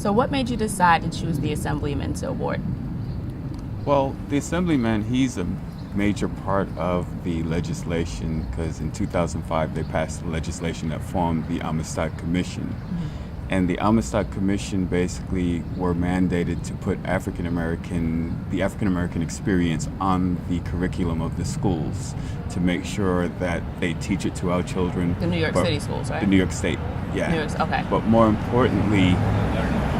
So what made you decide to choose the Assemblyman to award? Well, the Assemblyman, he's a major part of the legislation because in 2005 they passed the legislation that formed the Amistad Commission. And the Amistad Commission basically were mandated to put the African American experience on the curriculum of the schools to make sure that they teach it to our children. The New York City schools, right? The New York State, yeah. New York, okay. But more importantly,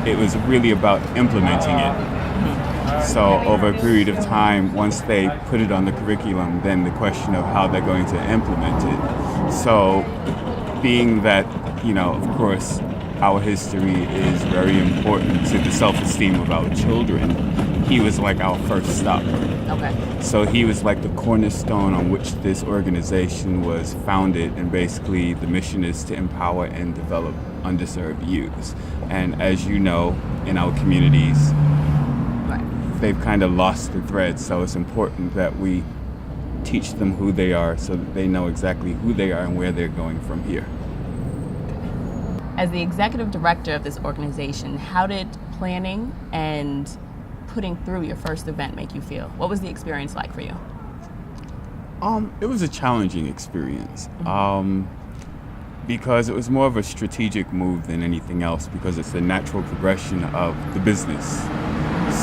it was really about implementing it. So over a period of time, once they put it on the curriculum, then the question of how they're going to implement it. So being that, of course, our history is very important to the self-esteem of our children, he was like our first stop. Okay. So he was like the cornerstone on which this organization was founded, and basically the mission is to empower and develop underserved youths. And as you know, in our communities, they've kind of lost the thread, so it's important that we teach them who they are so that they know exactly who they are and where they're going from here. As the executive director of this organization, how did planning and putting through your first event make you feel? What was the experience like for you? It was a challenging experience because it was more of a strategic move than anything else, because it's the natural progression of the business.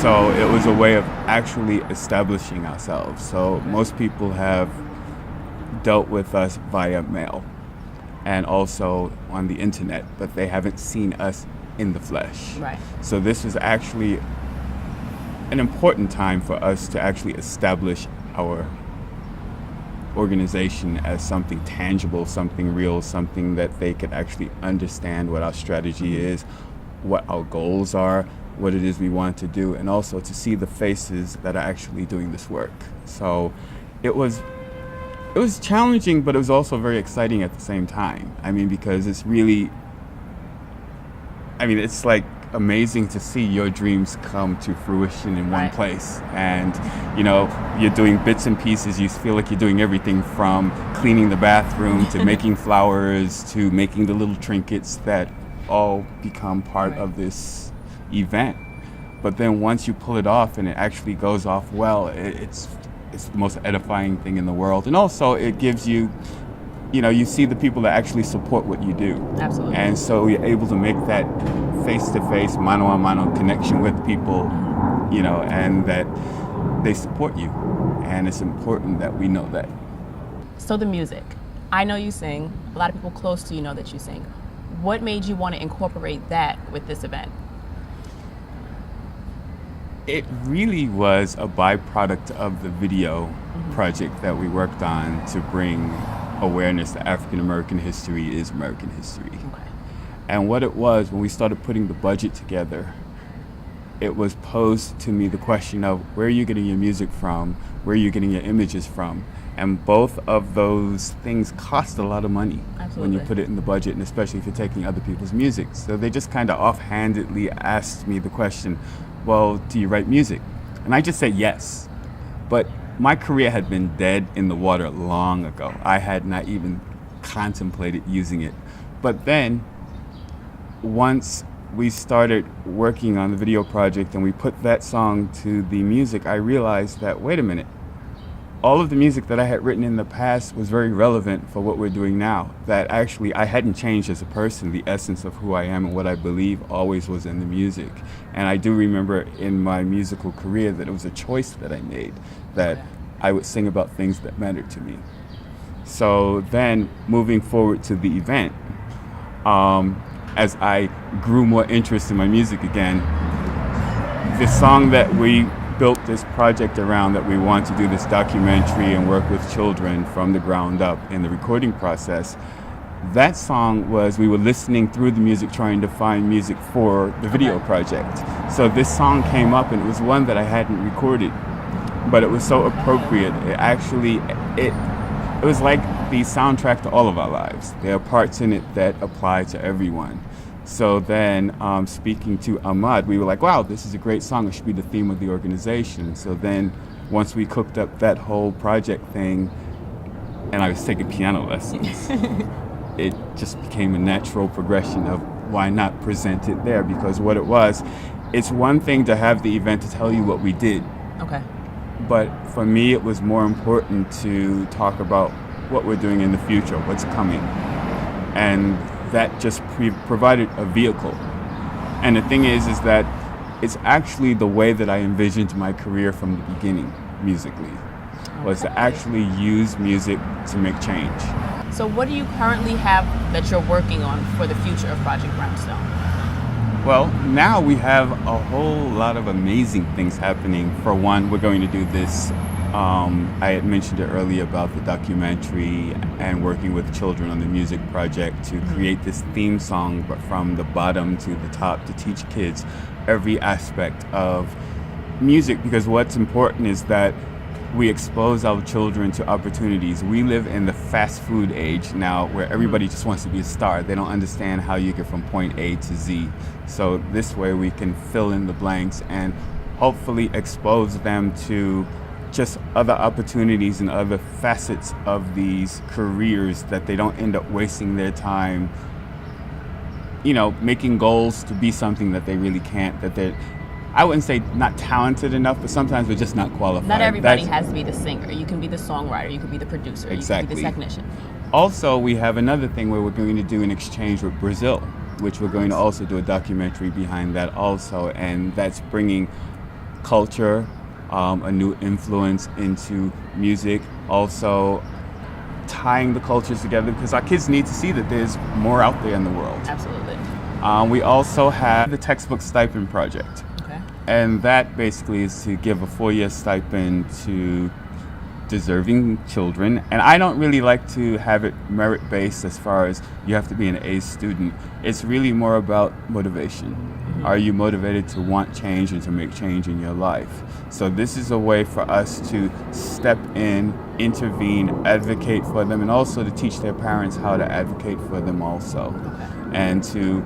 So it was a way of actually establishing ourselves. So most people have dealt with us via mail and also on the internet, but they haven't seen us in the flesh. Right. So this was actually an important time for us to actually establish our organization as something tangible, something real, something that they could actually understand what our strategy is, what our goals are, what it is we want to do, and also to see the faces that are actually doing this work. So it was challenging, but it was also very exciting at the same time. Because it's like amazing to see your dreams come to fruition in one place. And, you're doing bits and pieces. You feel like you're doing everything from cleaning the bathroom to making flowers to making the little trinkets that all become part of this event. But then once you pull it off and it actually goes off well, it's the most edifying thing in the world. And also it gives you, you see the people that actually support what you do. Absolutely. And so you're able to make that face-to-face, mano-a-mano connection with people, and that they support you. And it's important that we know that. So the music. I know you sing. A lot of people close to you know that you sing. What made you want to incorporate that with this event? It really was a byproduct of the video project that we worked on to bring awareness that African American history is American history. Okay. And what it was, when we started putting the budget together, it was posed to me the question of where are you getting your music from, where are you getting your images from? And both of those things cost a lot of money. Absolutely. When you put it in the budget, and especially if you're taking other people's music. So they just kind of offhandedly asked me the question, well, do you write music? And I just said yes. But my career had been dead in the water long ago. I had not even contemplated using it. But then, once we started working on the video project and we put that song to the music, I realized that, wait a minute, all of the music that I had written in the past was very relevant for what we're doing now. That actually I hadn't changed as a person. The essence of who I am and what I believe always was in the music. And I do remember in my musical career that it was a choice that I made, that I would sing about things that mattered to me. So then moving forward to the event, as I grew more interest in my music again, the song that we built this project around, that we want to do this documentary and work with children from the ground up in the recording process, that song was, we were listening through the music trying to find music for the video project. So this song came up and it was one that I hadn't recorded, but it was so appropriate. It was like the soundtrack to all of our lives. There are parts in it that apply to everyone. So then, speaking to Ahmad, we were like, wow, this is a great song. It should be the theme of the organization. So then, once we cooked up that whole project thing, and I was taking piano lessons, it just became a natural progression of why not present it there? Because what it was, it's one thing to have the event to tell you what we did. Okay. But for me, it was more important to talk about what we're doing in the future, what's coming. And that just provided a vehicle. And the thing is that it's actually the way that I envisioned my career from the beginning, musically, was to actually use music to make change. So what do you currently have that you're working on for the future of Project Brownstone? Well, now we have a whole lot of amazing things happening. For one, we're going to do this. I had mentioned it earlier about the documentary and working with children on the music project to create this theme song, but from the bottom to the top, to teach kids every aspect of music, because what's important is that we expose our children to opportunities. We live in the fast food age now where everybody just wants to be a star. They don't understand how you get from point A to Z. So this way we can fill in the blanks and hopefully expose them to just other opportunities and other facets of these careers, that they don't end up wasting their time, you know, making goals to be something that they really can't, that they're, I wouldn't say not talented enough, but sometimes we're just not qualified. Not everybody has to be the singer. You can be the songwriter, you can be the producer, exactly. You can be the technician. Also, we have another thing where we're going to do an exchange with Brazil, which we're going to also do a documentary behind that also, and that's bringing culture, a new influence into music, also tying the cultures together, because our kids need to see that there's more out there in the world. Absolutely. We also have the textbook stipend project. Okay. And that basically is to give a 4-year stipend to deserving children. And I don't really like to have it merit-based as far as you have to be an A student. It's really more about motivation. Are you motivated to want change and to make change in your life? So this is a way for us to step in, intervene, advocate for them, and also to teach their parents how to advocate for them also. Okay. And to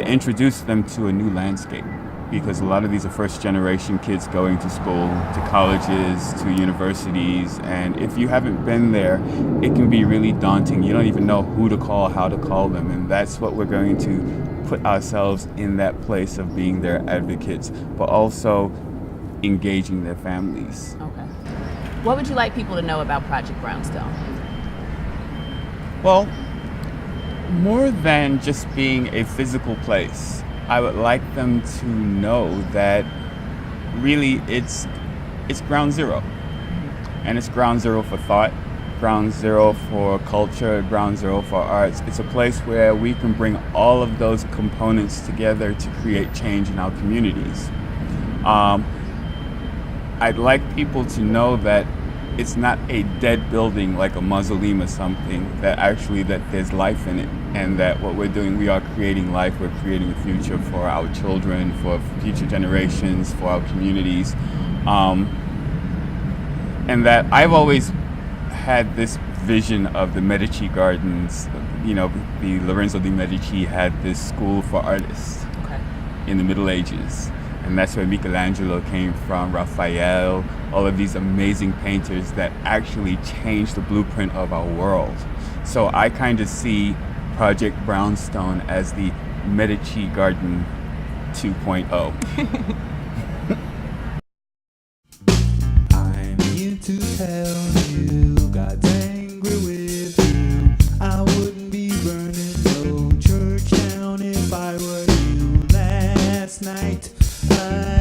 introduce them to a new landscape, because a lot of these are first generation kids going to school, to colleges, to universities, and if you haven't been there, it can be really daunting. You don't even know who to call, how to call them, and that's what we're going to put ourselves in that place of being their advocates, but also engaging their families. Okay. What would you like people to know about Project Brownstone? Well, more than just being a physical place, I would like them to know that really it's ground zero. And it's ground zero for thought, ground zero for culture, ground zero for arts. It's a place where we can bring all of those components together to create change in our communities. I'd like people to know that it's not a dead building like a mausoleum or something, that actually that there's life in it, and that what we're doing, we are creating life, we're creating a future for our children, for future generations, for our communities. And that I've always had this vision of the Medici Gardens. You know, the Lorenzo de Medici had this school for artists in the Middle Ages. And that's where Michelangelo came from, Raphael, all of these amazing painters that actually changed the blueprint of our world. So I kind of see Project Brownstone as the Medici Garden 2.0. I'm here to tell you, God's angry with you. I wouldn't be burning no church down if I were you. Last night I